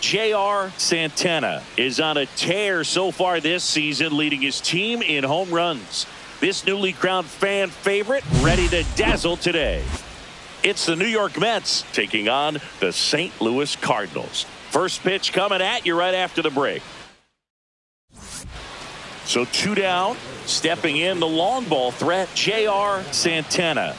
J.R. Santana is on a tear so far this season, leading his team in home runs. This newly crowned fan favorite ready to dazzle today. It's the New York Mets taking on the St. Louis Cardinals. First pitch coming at you right after the break. So 2 down, stepping in the long ball threat, J.R. Santana.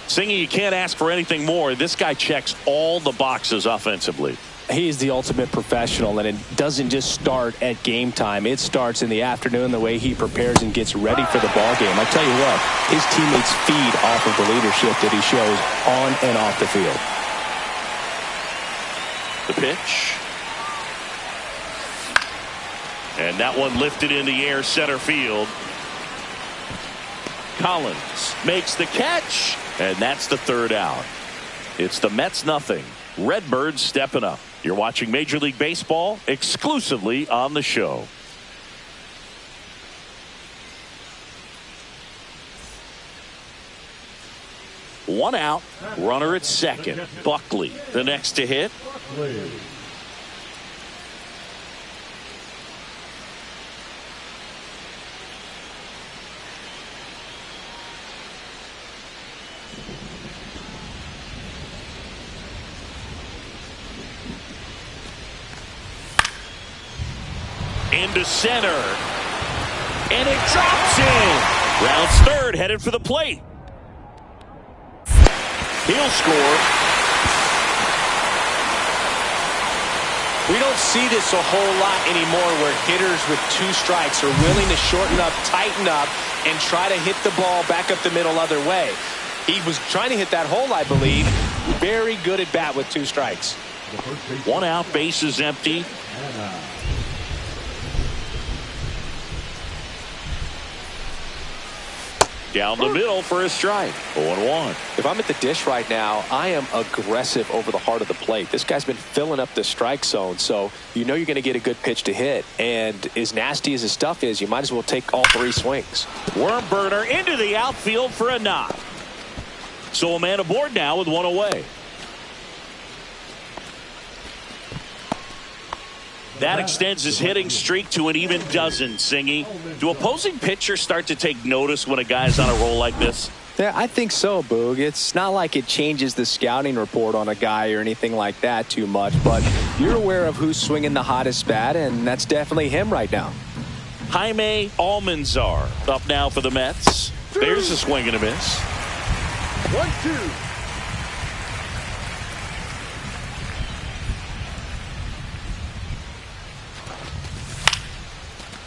Singy, you can't ask for anything more. This guy checks all the boxes offensively. He's the ultimate professional, and it doesn't just start at game time. It starts in the afternoon, the way he prepares and gets ready for the ball game. I tell you what, his teammates feed off of the leadership that he shows on and off the field. The pitch. And that one lifted in the air, center field. Collins makes the catch, and that's the 3rd out. It's the Mets nothing. Redbirds stepping up. You're watching Major League Baseball exclusively on the show. One out, runner at second. Buckley, the next to hit. Into center. And it drops in. Rounds 3rd, headed for the plate. He'll score. We don't see this a whole lot anymore, where hitters with 2 strikes are willing to shorten up, tighten up, and try to hit the ball back up the middle other way. He was trying to hit that hole, I believe. Very good at bat with 2 strikes. 1 out, bases empty. Down the middle for a strike. 0-1. If I'm at the dish right now, I am aggressive over the heart of the plate. This guy's been filling up the strike zone, so you know you're going to get a good pitch to hit. And as nasty as his stuff is, you might as well take all 3 swings. Worm burner into the outfield for a knock. So a man aboard now with 1 away. That extends his hitting streak to an even dozen, Singy. Do opposing pitchers start to take notice when a guy's on a roll like this? Yeah, I think so, Boog. It's not like it changes the scouting report on a guy or anything like that too much, but you're aware of who's swinging the hottest bat, and that's definitely him right now. Jaime Almanzar up now for the Mets. There's a swing and a miss. 1-2.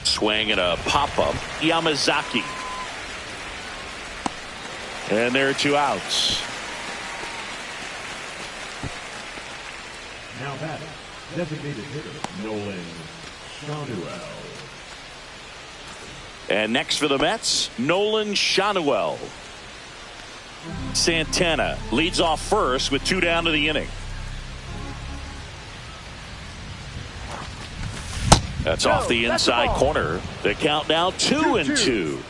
Swing and a pop-up. Yamazaki. And there are 2 outs. Now batting, designated hitter, Nolan Shanuel. And next for the Mets, Nolan Shanuel. Santana leads off first with 2 down to the inning. That's off the inside corner. The count now 2-2.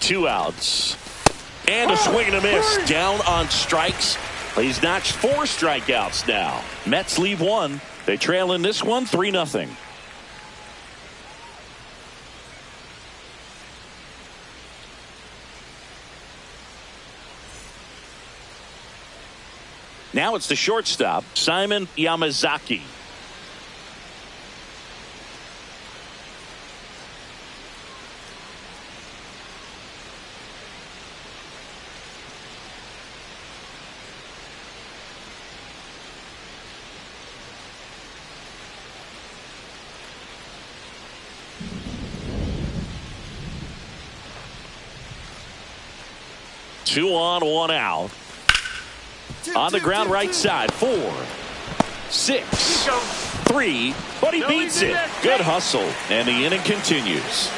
Two outs. And a swing and a miss. Down on strikes. He's notched 4 strikeouts now. Mets leave 1. They trail in this one 3-0. Now it's the shortstop, Simon Yamazaki. Two on, 1 out. On the ground, right side. 4, 6, 3, but he beats it. Good hustle, and the inning continues.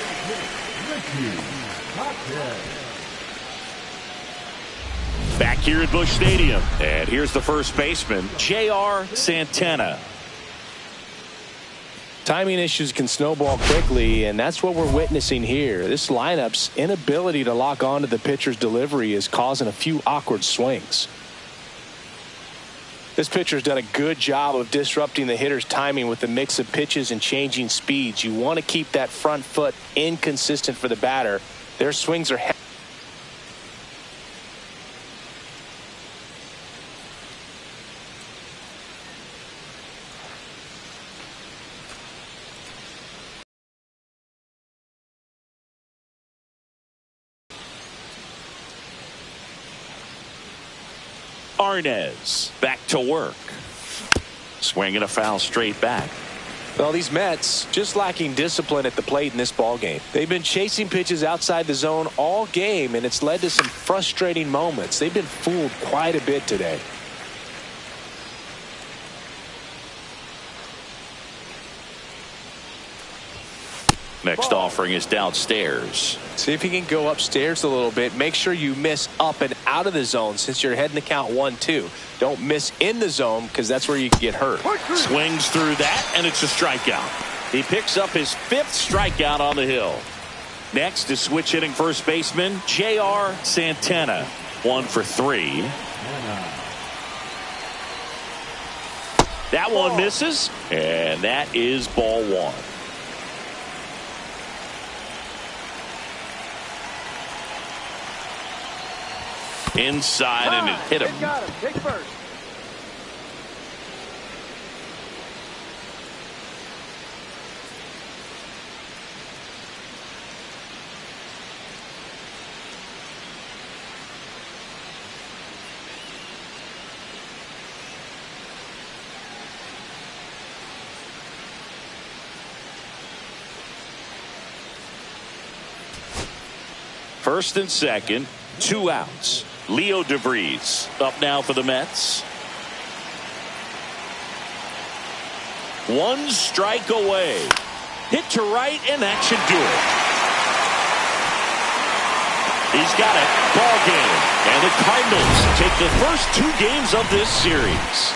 Back here at Busch Stadium, and here's the first baseman, J.R. Santana. Timing issues can snowball quickly, and that's what we're witnessing here. This lineup's inability to lock onto the pitcher's delivery is causing a few awkward swings. This pitcher's done a good job of disrupting the hitter's timing with the mix of pitches and changing speeds. You want to keep that front foot inconsistent for the batter. Their swings are Arnaz back to work. Swinging a foul straight back. Well, these Mets just lacking discipline at the plate in this ballgame. They've been chasing pitches outside the zone all game, and it's led to some frustrating moments. They've been fooled quite a bit today. Next offering is downstairs. See if you can go upstairs a little bit. Make sure you miss up and out of the zone since you're heading to count 1-2. Don't miss in the zone because that's where you can get hurt. Swings through that, and it's a strikeout. He picks up his 5th strikeout on the hill. Next is switch hitting first baseman J.R. Santana. 1 for 3. That one misses, and that is ball 1. Inside, and it hit him. Take first. First and second, 2 outs. Leo DeVries up now for the Mets. 1 strike away. Hit to right, and that should do it. He's got it. Ball game. And the Cardinals take the first 2 games of this series.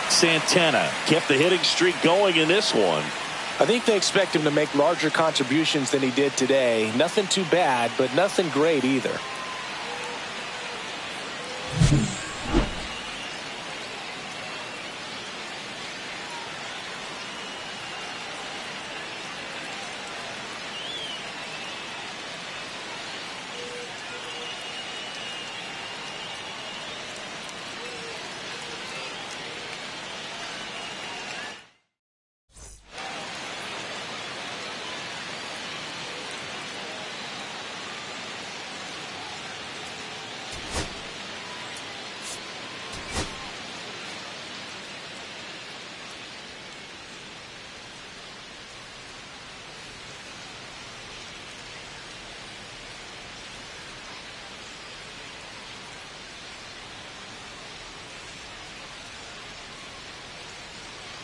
Santana kept the hitting streak going in this one. I think they expect him to make larger contributions than he did today. Nothing too bad, but nothing great either.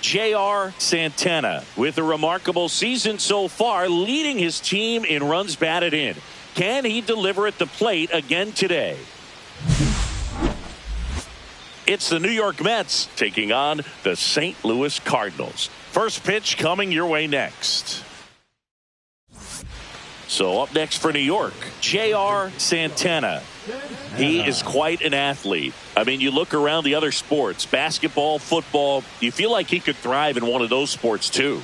J.R. Santana with a remarkable season so far, leading his team in runs batted in. Can he deliver at the plate again today? It's the New York Mets taking on the St. Louis Cardinals. First pitch coming your way next. So up next for New York, J.R. Santana. He is quite an athlete. I mean, you look around the other sports, basketball, football, you feel like he could thrive in one of those sports too.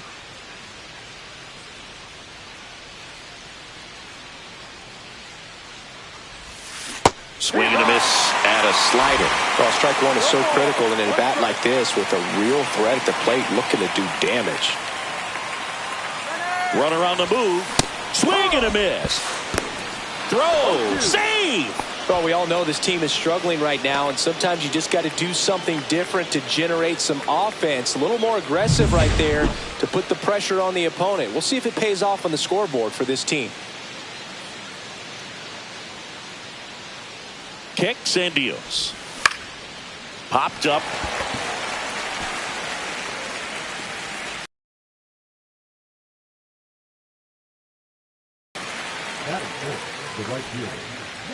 Swing and a miss at a slider. Well, strike 1 is so critical in a bat like this with a real threat at the plate looking to do damage. Run around the move. Swing and a miss. Throw. Save. Well, we all know this team is struggling right now, and sometimes you just got to do something different to generate some offense. A little more aggressive right there to put the pressure on the opponent. We'll see if it pays off on the scoreboard for this team. Kicks and deals. Popped up. That is the right fielder,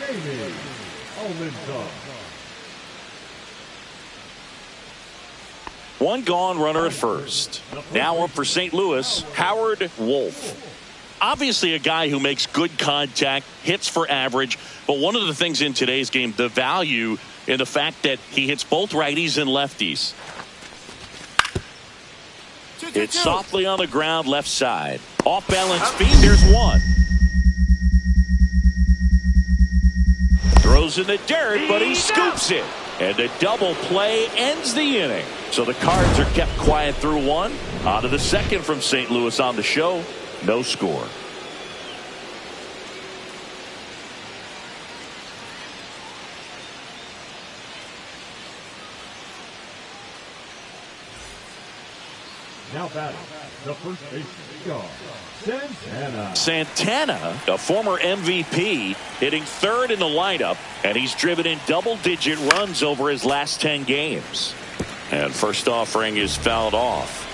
Jamie Almanzar. One gone, runner at first. Now up for St. Louis, Howard Wolf. Obviously a guy who makes good contact, hits for average, but one of the things in today's game, the value in the fact that he hits both righties and lefties. It's softly on the ground, left side. Off balance feet, there's one. Throws in the dirt, but he scoops it. And the double play ends the inning. So the Cards are kept quiet through one. On to the second from St. Louis on the show. No score. Now batting, the first baseman, Santana. Santana, a former MVP, hitting third in the lineup, and he's driven in double-digit runs over his last 10 games. And first offering is fouled off.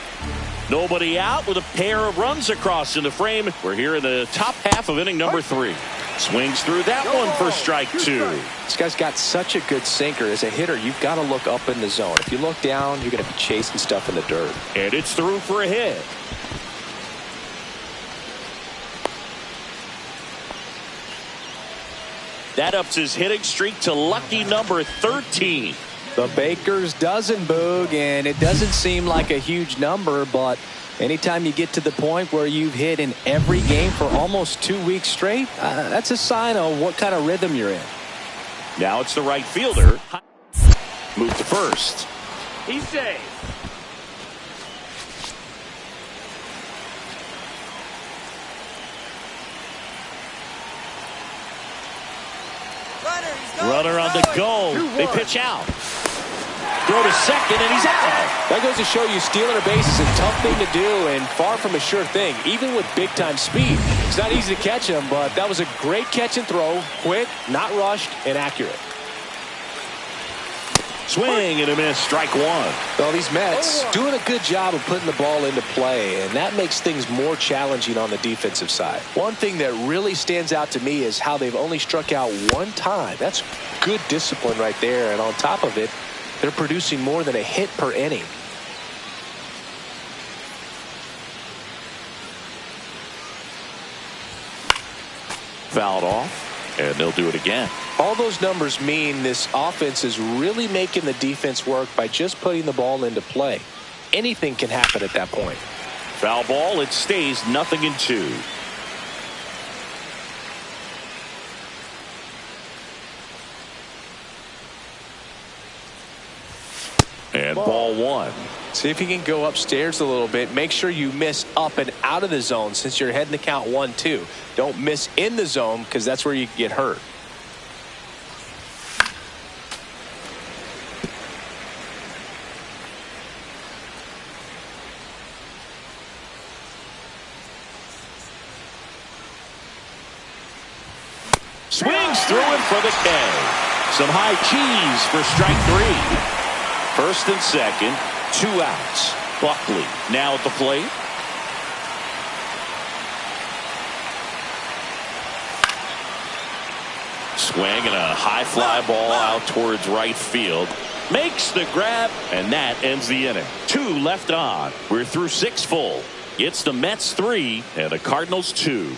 Nobody out with a pair of runs across in the frame. We're here in the top half of inning number 3. Swings through that one for strike 2. This guy's got such a good sinker. As a hitter, you've got to look up in the zone. If you look down, you're going to be chasing stuff in the dirt. And it's through for a hit. That ups his hitting streak to lucky number 13. The Baker's dozen, Boog, and it doesn't seem like a huge number, but anytime you get to the point where you've hit in every game for almost 2 weeks straight, that's a sign of what kind of rhythm you're in. Now it's the right fielder. Move to first. He's safe. Runner on the go. They pitch out. Throw to second, and he's out. That goes to show you stealing a base is a tough thing to do and far from a sure thing, even with big-time speed. It's not easy to catch him, but that was a great catch and throw. Quick, not rushed, and accurate. Swing and a miss. Strike 1. Well, these Mets doing a good job of putting the ball into play, and that makes things more challenging on the defensive side. One thing that really stands out to me is how they've only struck out one time. That's good discipline right there, and on top of it, they're producing more than a hit per inning. Fouled off, and they'll do it again. All those numbers mean this offense is really making the defense work by just putting the ball into play. Anything can happen at that point. Foul ball. It stays 0-2. And ball 1. See if you can go upstairs a little bit. Make sure you miss up and out of the zone since you're heading to count 1-2. Don't miss in the zone because that's where you get hurt. Swings through it for the K. Some high cheese for strike 3. First and second, 2 outs. Buckley now at the plate. Swing and a high fly ball out towards right field. Makes the grab, and that ends the inning. 2 left on. We're through 6 full. It's the Mets 3 and the Cardinals 2.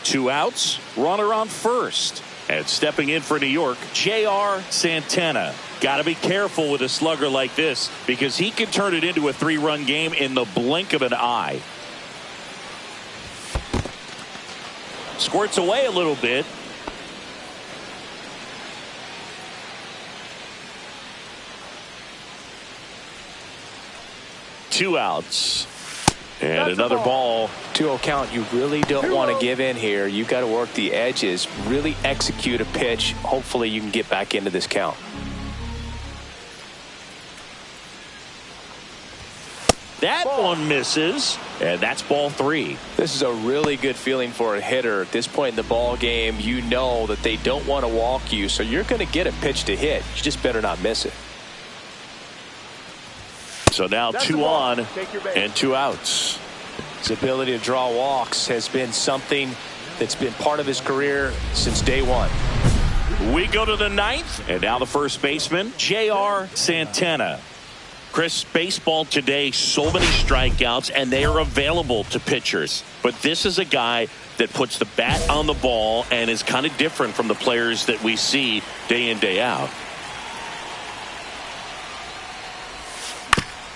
2 outs, runner on first. And stepping in for New York, J.R. Santana. Got to be careful with a slugger like this because he can turn it into a 3-run game in the blink of an eye. Squirts away a little bit. Two outs. And another ball. 2-0 count. You really don't want to give in here. You got to work the edges, really execute a pitch. Hopefully you can get back into this count. That one misses, and that's ball 3. This is a really good feeling for a hitter. At this point in the ball game, you know that they don't want to walk you, so you're going to get a pitch to hit. You just better not miss it. So now 2 on and 2 outs. His ability to draw walks has been something that's been part of his career since day one. We go to the ninth, and now the first baseman, J.R. Santana. Chris, baseball today, so many strikeouts, and they are available to pitchers. But this is a guy that puts the bat on the ball and is kind of different from the players that we see day in, day out.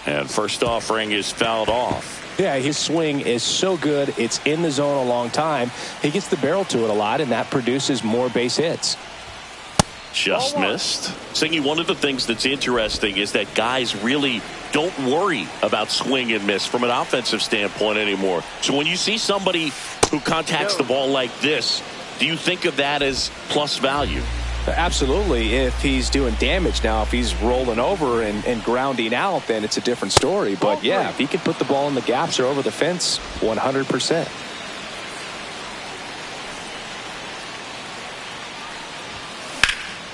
And first offering is fouled off. Yeah, his swing is so good. It's in the zone a long time. He gets the barrel to it a lot, and that produces more base hits. Just missed. Singy, one of the things that's interesting is that guys really don't worry about swing and miss from an offensive standpoint anymore. So when you see somebody who contacts the ball like this, do you think of that as plus value? Absolutely. If he's doing damage now, if he's rolling over and grounding out, then it's a different story. But yeah, if he can put the ball in the gaps or over the fence, 100%.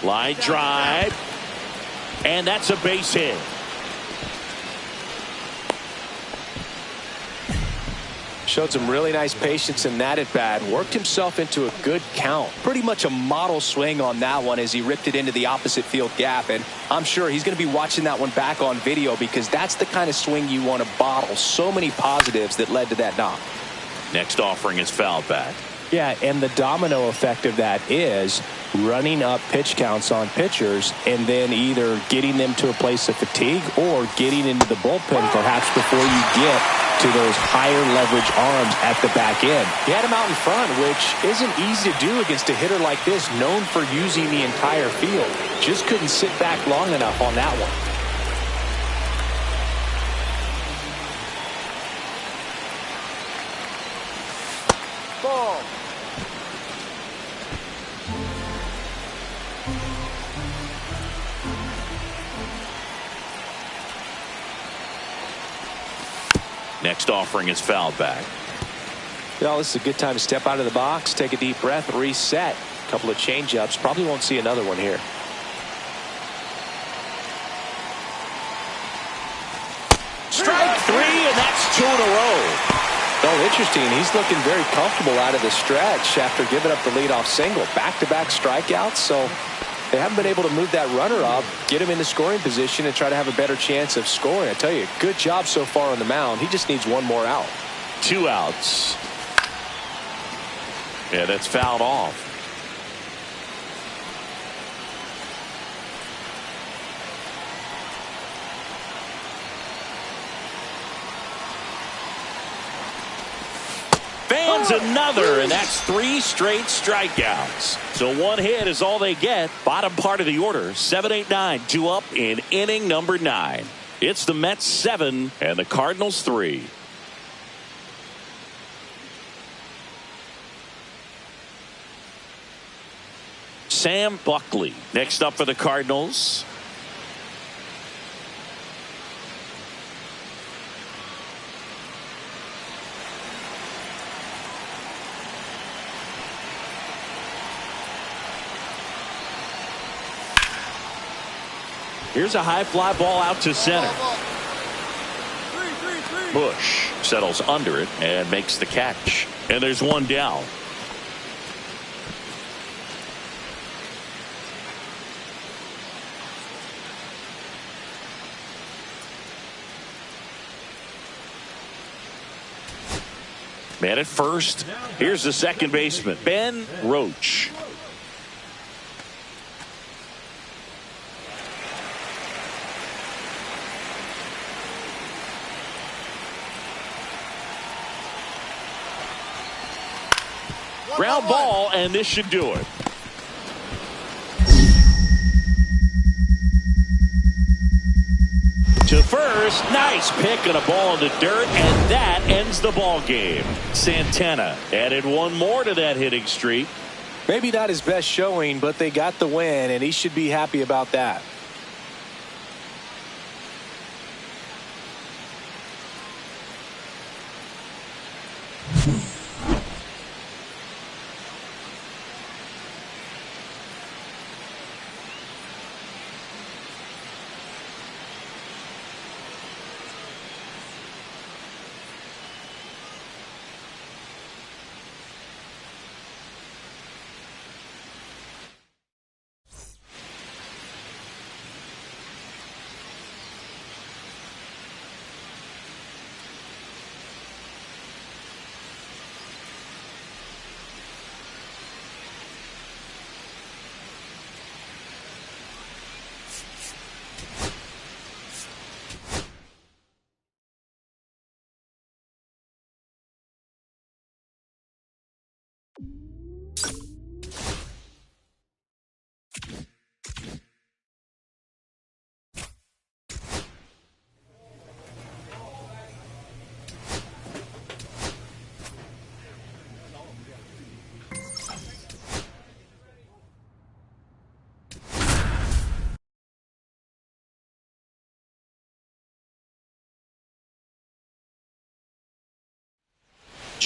Line drive, and that's a base hit. Showed some really nice patience in that at bat. Worked himself into a good count. Pretty much a model swing on that one as he ripped it into the opposite field gap. And I'm sure he's going to be watching that one back on video because that's the kind of swing you want to bottle. So many positives that led to that knock. Next offering is fouled back. Yeah, and the domino effect of that is running up pitch counts on pitchers and then either getting them to a place of fatigue or getting into the bullpen perhaps before you get to those higher leverage arms at the back end. He had him out in front, which isn't easy to do against a hitter like this, known for using the entire field. Just couldn't sit back long enough on that one. Ball. Next offering is fouled back. Well, this is a good time to step out of the box, take a deep breath, reset. A couple of change-ups. Probably won't see another one here. Strike three, and that's 2 in a row. Oh, interesting. He's looking very comfortable out of the stretch after giving up the leadoff single. Back-to-back strikeouts, so they haven't been able to move that runner up, get him in the scoring position, and try to have a better chance of scoring. I tell you, good job so far on the mound. He just needs one more out. 2 outs. Yeah, that's fouled off. Fans another, and that's 3 straight strikeouts. So 1 hit is all they get. Bottom part of the order, 7, 8, 9, 2 up in inning number 9. It's the Mets 7 and the Cardinals 3. Sam Buckley next up for the Cardinals. Here's a high fly ball out to center. Bush settles under it and makes the catch. And there's 1 down. Man at first. Here's the second baseman, Ben Roach. Ground ball, and this should do it. To first, nice pick and a ball in the dirt, and that ends the ball game. Santana added 1 more to that hitting streak. Maybe not his best showing, but they got the win, and he should be happy about that.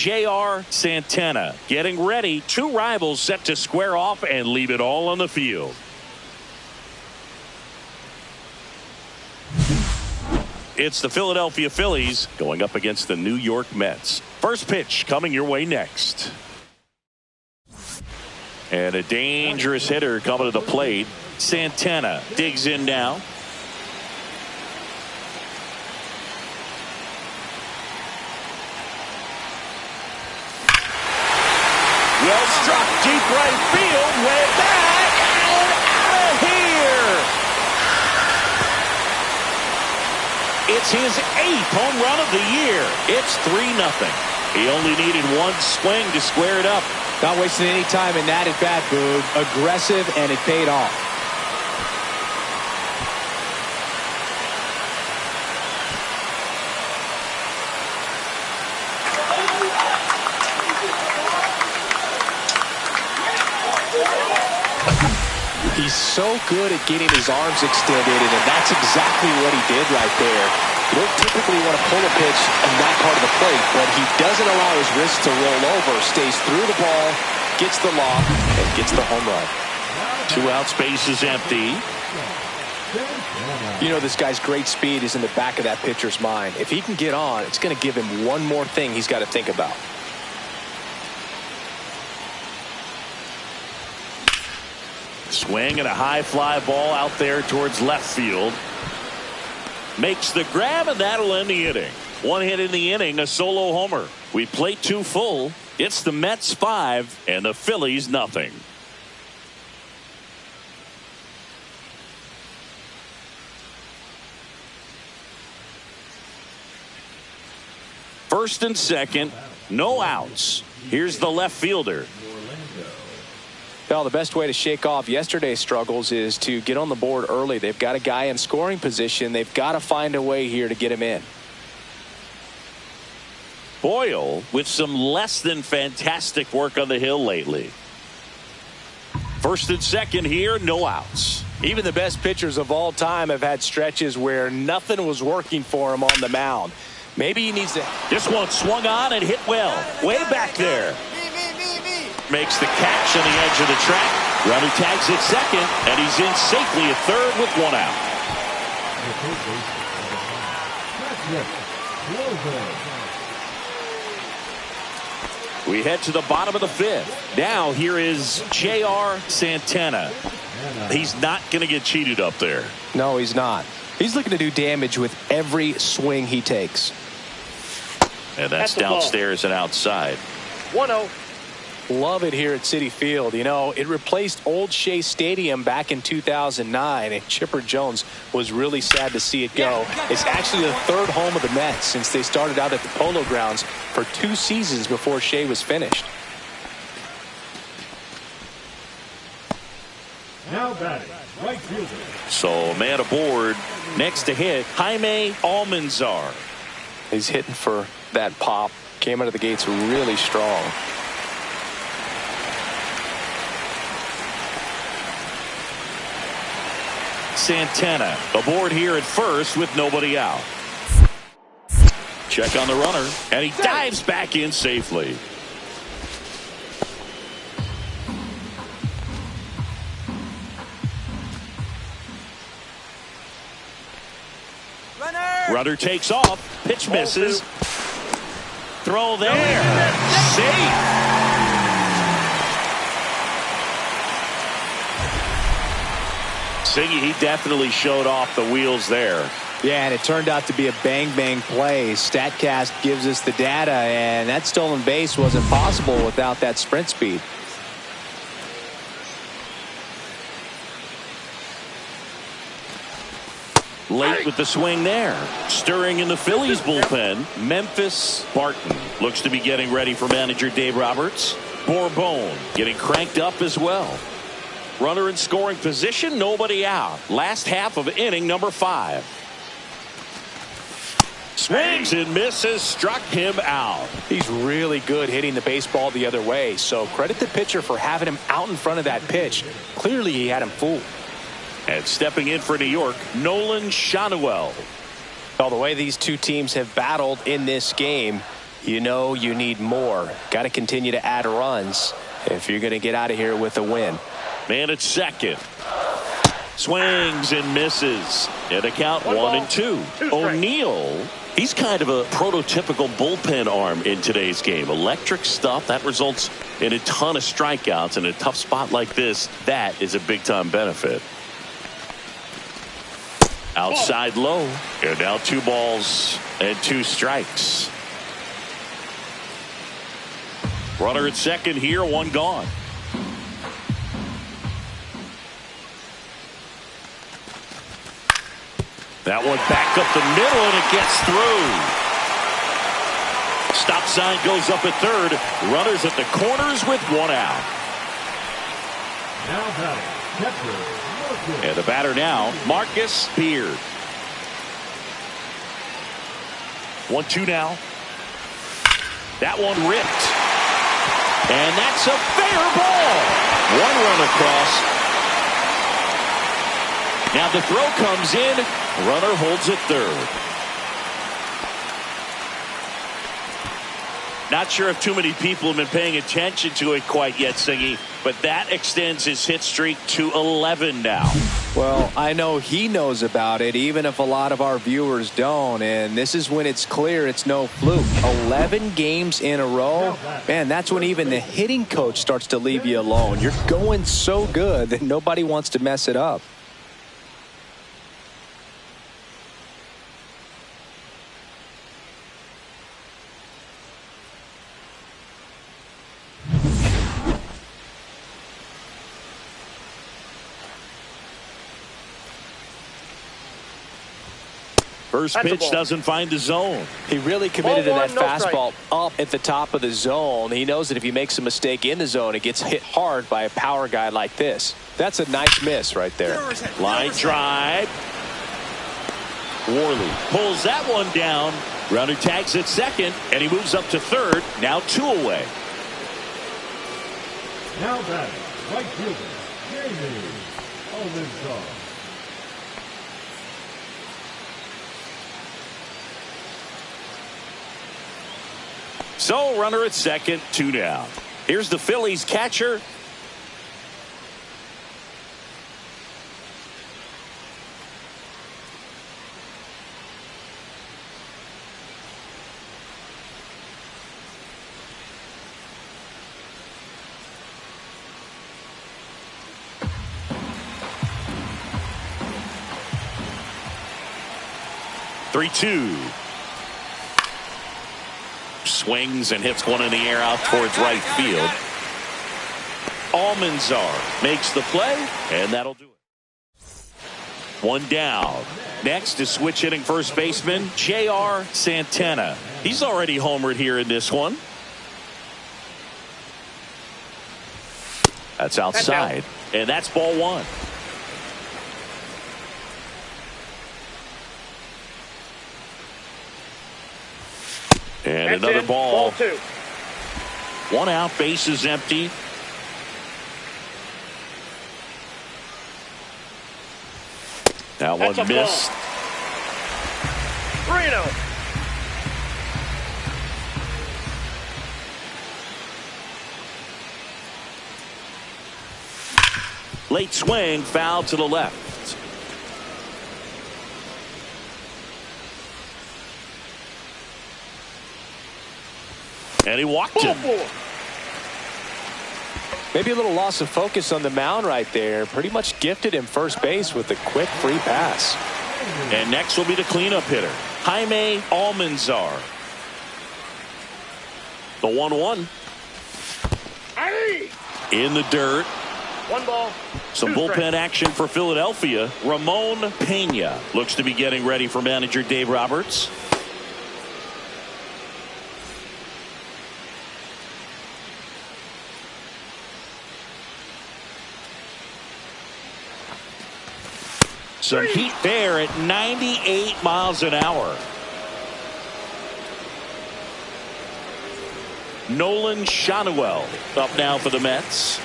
J.R. Santana getting ready. Two rivals set to square off and leave it all on the field. It's the Philadelphia Phillies going up against the New York Mets. First pitch coming your way next. And a dangerous hitter coming to the plate. Santana digs in now. Well struck deep right field, way back and out of here. It's his 8th home run of the year. It's 3-0. He only needed one swing to square it up. Not wasting any time in that at bat, Boog. Aggressive, and it paid off. He's so good at getting his arms extended, and that's exactly what he did right there. You don't typically want to pull a pitch in that part of the plate, but he doesn't allow his wrist to roll over, stays through the ball, gets the lob, and gets the home run. 2 out, space is empty. You know, this guy's great speed is in the back of that pitcher's mind. If he can get on, it's going to give him one more thing he's got to think about. Swing and a high fly ball out there towards left field. Makes the grab, and that'll end the inning. One hit in the inning, a solo homer. We play 2 full. It's the Mets 5 and the Phillies nothing. First and second, no outs. Here's the left fielder. Well, the best way to shake off yesterday's struggles is to get on the board early. They've got a guy in scoring position. They've got to find a way here to get him in. Boyle with some less than fantastic work on the hill lately. First and second here, no outs. Even the best pitchers of all time have had stretches where nothing was working for him on the mound. Maybe he needs to. This one swung on and hit well. Way back there. Makes the catch on the edge of the track. Runner tags at second, and he's in safely at third with 1 out. We head to the bottom of the 5th. Now here is J.R. Santana. He's not going to get cheated up there. No, he's not. He's looking to do damage with every swing he takes. And that's downstairs and outside. 1-0. Love it here at Citi Field. You know, it replaced Old Shea Stadium back in 2009, and Chipper Jones was really sad to see it go. It's actually the 3rd home of the Mets since they started out at the Polo Grounds for 2 seasons before Shea was finished. Now batting, right fielder. So man aboard. Next to hit, Jaime Almanzar. He's hitting for that pop. Came out of the gates really strong. Santana aboard here at first with nobody out. Check on the runner, and he dives back in safely. Runner takes off. Pitch misses. Throw there. Safe. Siggy, he definitely showed off the wheels there. Yeah, and it turned out to be a bang-bang play. StatCast gives us the data, and that stolen base wasn't possible without that sprint speed. Late with the swing there. Stirring in the Phillies bullpen, Memphis Barton looks to be getting ready for manager Dave Roberts. Bourbon getting cranked up as well. Runner in scoring position, nobody out. Last half of inning number 5. Swings and misses, struck him out. He's really good hitting the baseball the other way, so credit the pitcher for having him out in front of that pitch. Clearly he had him fooled. And stepping in for New York, Nolan Schanuel. Well, the way these two teams have battled in this game, You know you need more. Got to continue to add runs if you're going to get out of here with a win. Man at second. Swings and misses. And a count 1-2. O'Neill, he's kind of a prototypical bullpen arm in today's game. Electric stuff that results in a ton of strikeouts. In a tough spot like this, that is a big-time benefit. Outside low. And now 2 balls and 2 strikes. Runner at second here, 1 gone. That one back up the middle, and it gets through. Stop sign goes up at third. Runners at the corners with 1 out. Now batting, catcher, Marcus. And the batter now, Marcus Beard. 1-2 now. That one ripped. And that's a fair ball. 1 run across. Now the throw comes in. Runner holds at third. Not sure if too many people have been paying attention to it quite yet, Singy, but that extends his hit streak to 11 now. Well, I know he knows about it, even if a lot of our viewers don't. And this is when it's clear it's no fluke. 11 games in a row. Man, that's when even the hitting coach starts to leave you alone. You're going so good that nobody wants to mess it up. First pitch doesn't find the zone. He really committed to that fastball up at the top of the zone. He knows that if he makes a mistake in the zone, it gets hit hard by a power guy like this. That's a nice miss right there. Line drive. Worley pulls that one down. Runner tags at second, and he moves up to third. Now 2 away. Now batting, right fielder, Jamie Almanzar. So runner at second, 2 down. Here's the Phillies catcher. Three-two. Swings and hits one in the air out towards right field. Almanzar makes the play, and that'll do it. 1 down. Next is switch hitting first baseman J.R. Santana. He's already homered here in this one. That's outside, and that's ball 1. And another ball. 2. 1 out, bases empty. That one missed. 3-0. Late swing, foul to the left. And he walked him. Maybe a little loss of focus on the mound right there. Pretty much gifted him first base with a quick free pass. And next will be the cleanup hitter, Jaime Almanzar. The 1-1. In the dirt. 1 ball. Some bullpen action for Philadelphia. Ramon Pena looks to be getting ready for manager Dave Roberts. Some heat there at 98 miles an hour. Nolan Schanuel up now for the Mets.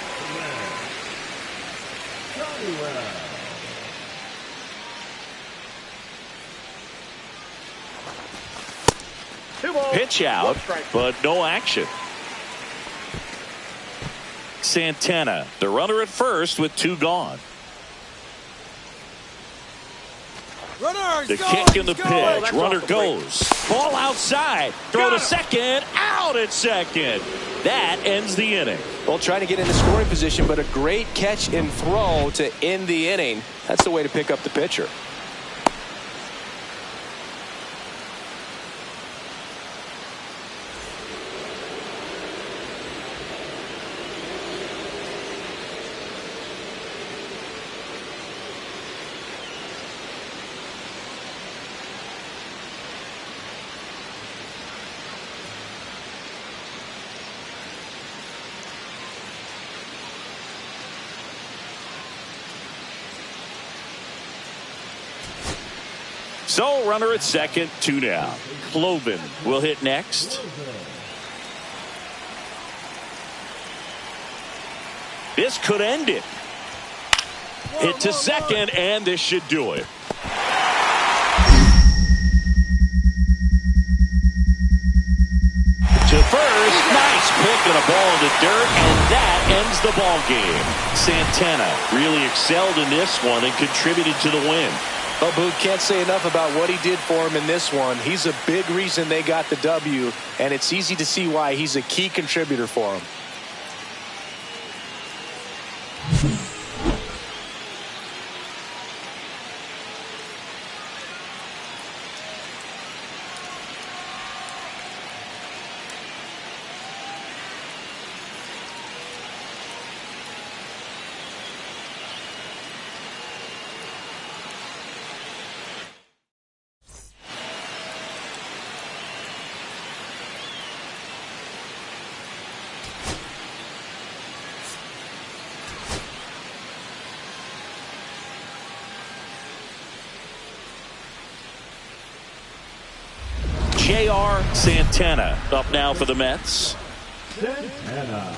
Pitch out, but no action. Santana, the runner at first with 2 gone. The kick and the pitch. Runner goes. Ball outside. Throw to second. Out at second. That ends the inning. Well, trying to get into scoring position, but a great catch and throw to end the inning. That's the way to pick up the pitcher. So, runner at second, 2 down. Cloven will hit next. This could end it. Hit to second, and this should do it. To first, nice pick and a ball in the dirt, and that ends the ball game. Santana really excelled in this one and contributed to the win. Well, Boog, can't say enough about what he did for him in this one. He's a big reason they got the W, and it's easy to see why he's a key contributor for him. J.R. Santana up now for the Mets. Santana.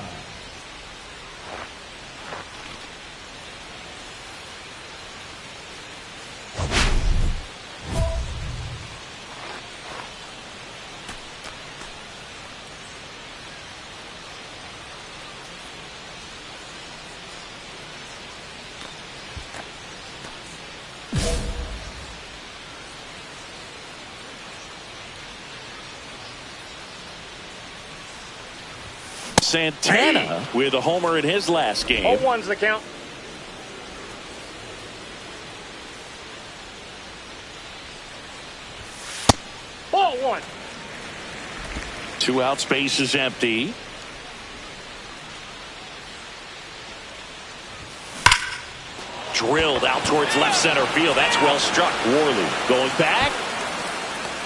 Santana with a homer in his last game. 0-1's the count. Ball 1. 2 out, space is empty. Drilled out towards left center field. That's well struck. Worley going back.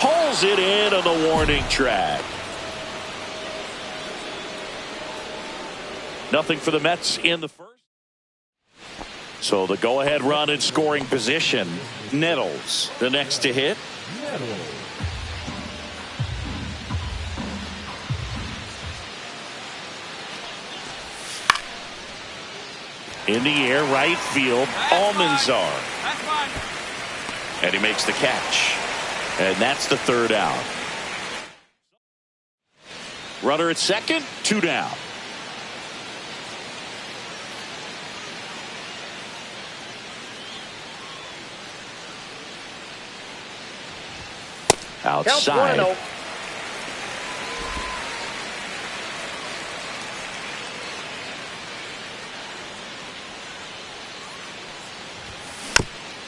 Pulls it in on the warning track. Nothing for the Mets in the first. So the go-ahead run in scoring position. Nettles, the next to hit. In the air, right field, Almanzar. And he makes the catch. And that's the 3rd out. Runner at second, 2 down. Outside.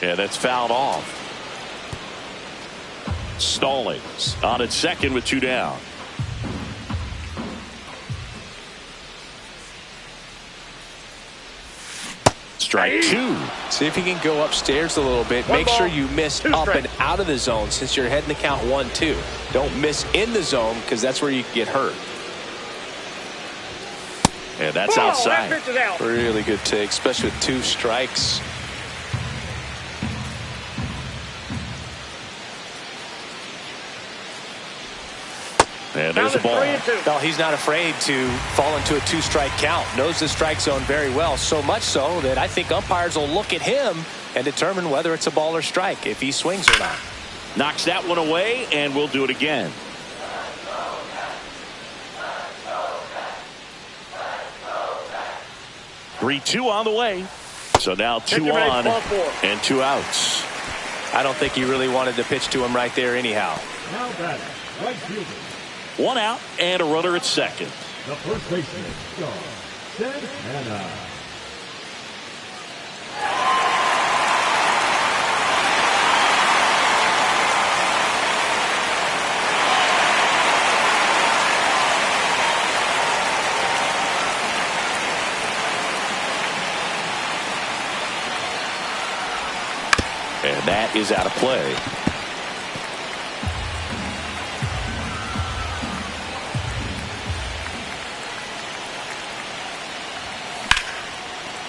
Yeah, that's fouled off. Stallings on at second with 2 down. Strike 2. See if you can go upstairs a little bit. Make sure you miss up and out of the zone since you're heading to count 1-2. Don't miss in the zone because that's where you can get hurt. Yeah, that's outside. That pitch is out. Really good take, especially with 2 strikes. And there's a ball. No, he's not afraid to fall into a 2-strike count. Knows the strike zone very well. So much so that I think umpires will look at him and determine whether it's a ball or strike if he swings or not. Knocks that one away, and we'll do it again. 3-2 on the way. So now 2 on and 2 outs. I don't think he really wanted to pitch to him right there anyhow. Now batting, right fielder. 1 out and a runner at second. The first baseman, Santana. And that is out of play.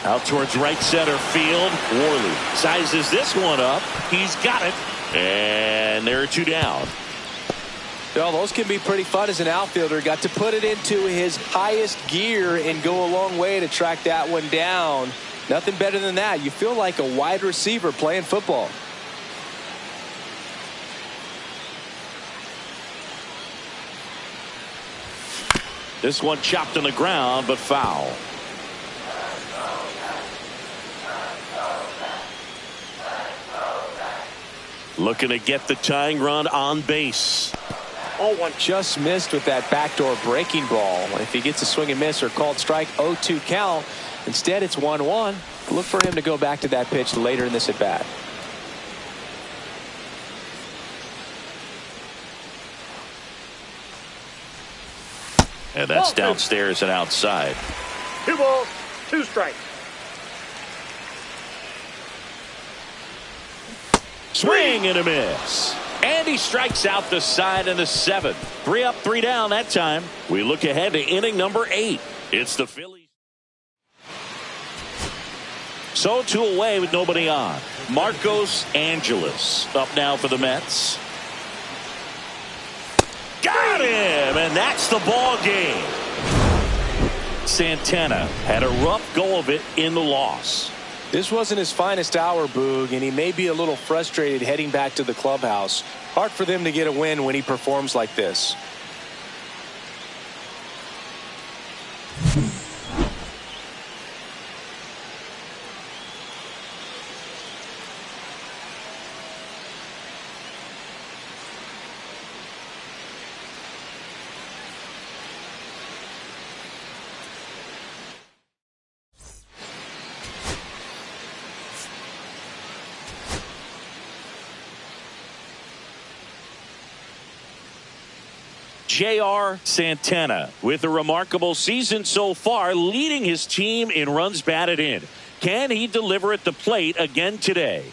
Out towards right center field. Worley sizes this one up. He's got it. And there are 2 down. Well, those can be pretty fun as an outfielder. Got to put it into his highest gear and go a long way to track that one down. Nothing better than that. You feel like a wide receiver playing football. This one chopped on the ground, but foul. Looking to get the tying run on base. 0-1. Just missed with that backdoor breaking ball. If he gets a swing and miss or called strike, 0-2 count. Instead, it's 1-1. Look for him to go back to that pitch later in this at bat. And that's downstairs and outside. 2 balls, 2 strikes. Swing and a miss. And he strikes out the side in the 7th. 3 up, 3 down that time. We look ahead to inning number 8. It's the Phillies. So 2 away with nobody on. Marcos Angeles up now for the Mets. Got him, and that's the ball game. Santana had a rough go of it in the loss. This wasn't his finest hour, Boog, and he may be a little frustrated heading back to the clubhouse. Hard for them to get a win when he performs like this. J.R. Santana with a remarkable season so far, leading his team in runs batted in. Can he deliver at the plate again today?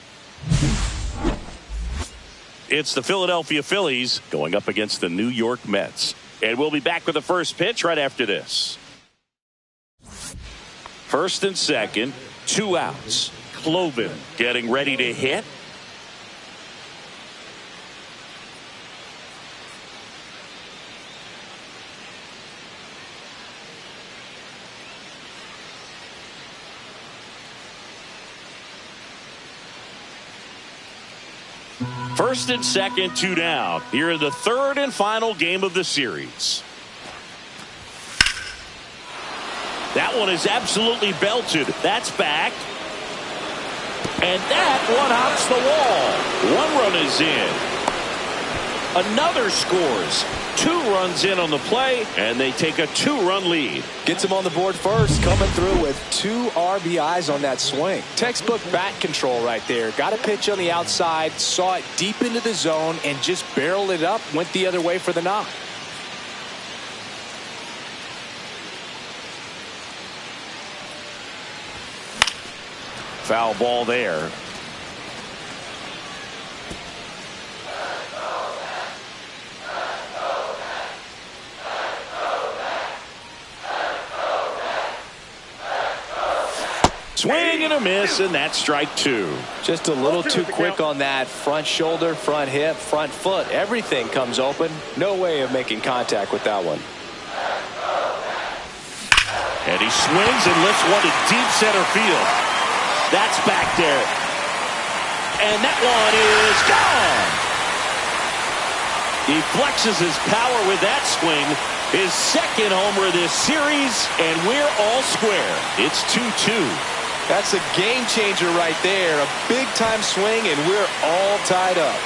It's the Philadelphia Phillies going up against the New York Mets. And we'll be back with the first pitch right after this. First and second, 2 outs. Cloven getting ready to hit. First and second, 2 down. Here in the 3rd and final game of the series. That one is absolutely belted. That's back. And that one hops the wall. 1 run is in. Another scores. 2 runs in on the play, and they take a 2-run lead. Gets him on the board first, coming through with 2 RBIs on that swing. Textbook bat control right there. Got a pitch on the outside, saw it deep into the zone, and just barreled it up, went the other way for the knock. Foul ball there. Swing and a miss, and that's strike 2. Just a little too quick on that front shoulder, front hip, front foot. Everything comes open. No way of making contact with that one. And he swings and lifts one to deep center field. That's back there. And that one is gone. He flexes his power with that swing. His second homer this series, and we're all square. It's 2-2. That's a game changer right there. A big-time swing, and we're all tied up.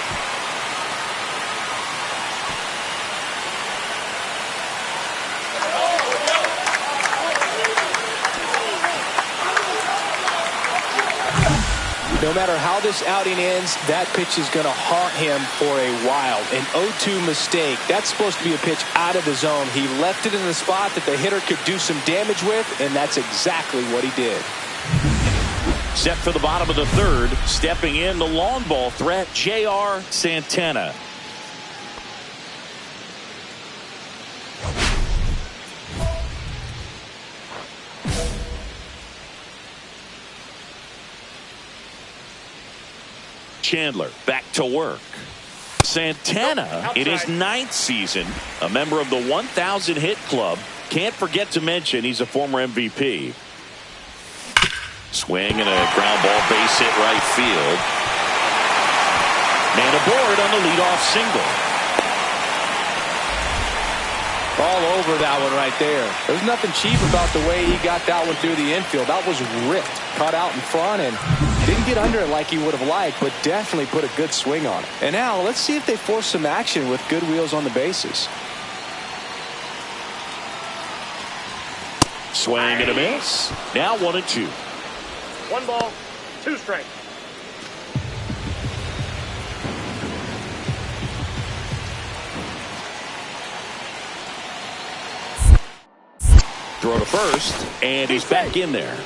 No matter how this outing ends, that pitch is going to haunt him for a while. An 0-2 mistake. That's supposed to be a pitch out of the zone. He left it in the spot that the hitter could do some damage with, and that's exactly what he did. Set for the bottom of the third. Stepping in, the long ball threat, J.R. Santana. Chandler back to work. Santana in his 9th season, a member of the 1,000 hit club. Can't forget to mention he's a former MVP. Swing and a ground ball, base hit right field. Man aboard on the leadoff single. All over that one right there. There's nothing cheap about the way he got that one through the infield. That was ripped, caught out in front, and didn't get under it like he would have liked, but definitely put a good swing on it. And now let's see if they force some action with good wheels on the bases. Swing and a miss. Now 1-2. 1 ball, 2 strikes. Throw to first, and he's back in there.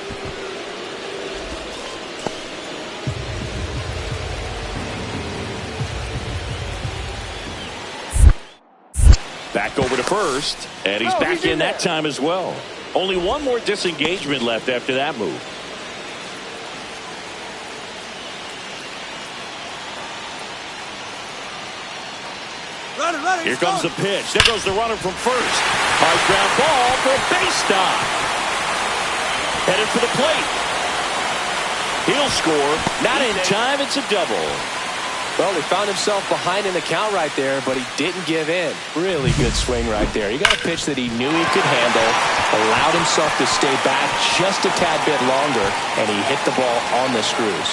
Back over to first, and he's back in that time as well. Only one more disengagement left after that move. Here comes the pitch. There goes the runner from first. Hard ground ball for a base stop. Headed for the plate. He'll score. Not in time. It's a double. Well, he found himself behind in the count right there, but he didn't give in. Really good swing right there. He got a pitch that he knew he could handle, allowed himself to stay back just a tad bit longer, and he hit the ball on the screws.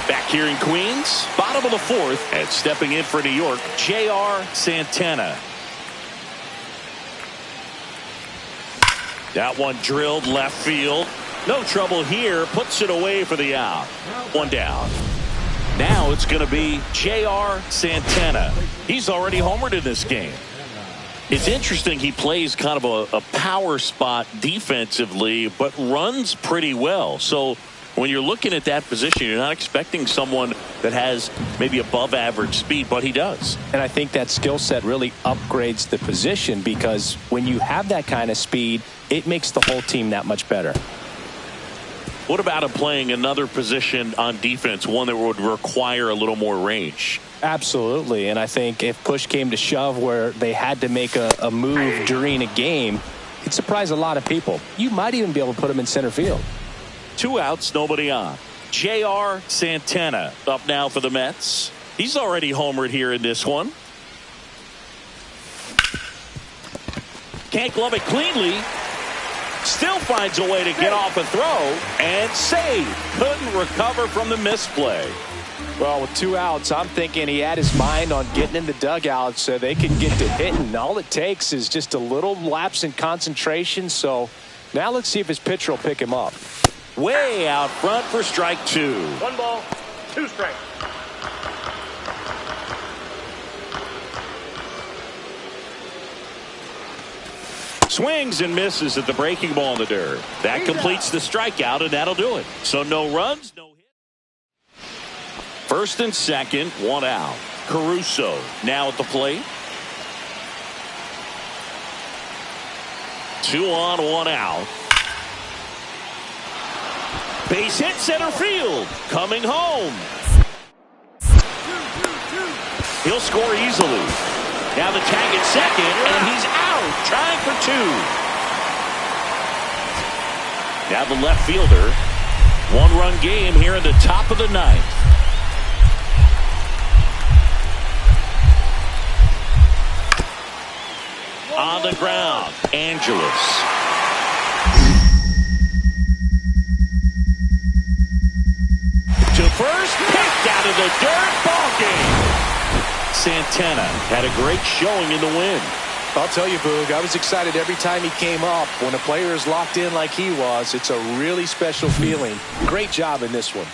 Back here in Queens, bottom of the 4th, and stepping in for New York, J.R. Santana. That one drilled left field. No trouble here. Puts it away for the out. 1 down. Now it's going to be J.R. Santana. He's already homered in this game. It's interesting he plays kind of a power spot defensively, but runs pretty well. So when you're looking at that position, you're not expecting someone that has maybe above average speed, but he does. And I think that skill set really upgrades the position, because when you have that kind of speed, it makes the whole team that much better. What about him playing another position on defense, one that would require a little more range? Absolutely. And I think if push came to shove where they had to make a move during a game, it'd surprise a lot of people. You might even be able to put him in center field. 2 outs, nobody on. J.R. Santana up now for the Mets. He's already homered here in this one. Can't glove it cleanly. Still finds a way to get off a throw and save. Couldn't recover from the misplay. Well, with 2 outs, I'm thinking he had his mind on getting in the dugout so they could get to hitting. All it takes is just a little lapse in concentration. So now let's see if his pitcher will pick him up. Way out front for strike 2. 1 ball, 2 strikes. Swings and misses at the breaking ball in the dirt. That completes the strikeout, and that'll do it. So no runs, no hit. First and second, 1 out. Caruso now at the plate. 2 on, 1 out. Base hit center field. Coming home. He'll score easily. Now the tag at second, and he's out, trying for 2. Now the left fielder. 1-run game here in the top of the 9th. the ground. Angeles. To first, picked out of the dirt. Ball game. Santana had a great showing in the win. I'll tell you, Boog, I was excited every time he came up. When a player is locked in like he was, it's a really special feeling. Great job in this one.